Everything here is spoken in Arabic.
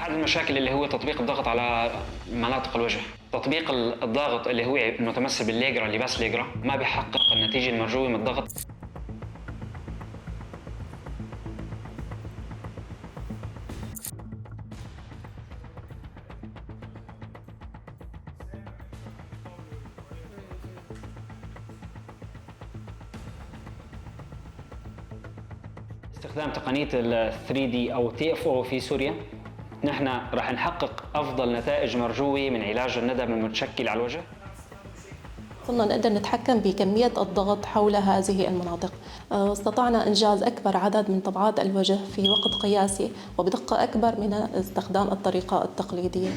أحد المشاكل اللي هو تطبيق الضغط على مناطق الوجه. تطبيق الضغط اللي هو متمثل بالليجرا، اللي بس ليجرا، ما بيحقق النتيجة المرجوة من الضغط. استخدام تقنية ال 3D أو TFO في سوريا، نحن راح نحقق أفضل نتائج مرجوة من علاج الندم المتشكل على الوجه. صرنا نقدر نتحكم بكمية الضغط حول هذه المناطق، واستطعنا إنجاز أكبر عدد من طبعات الوجه في وقت قياسي وبدقة أكبر من استخدام الطريقة التقليدية.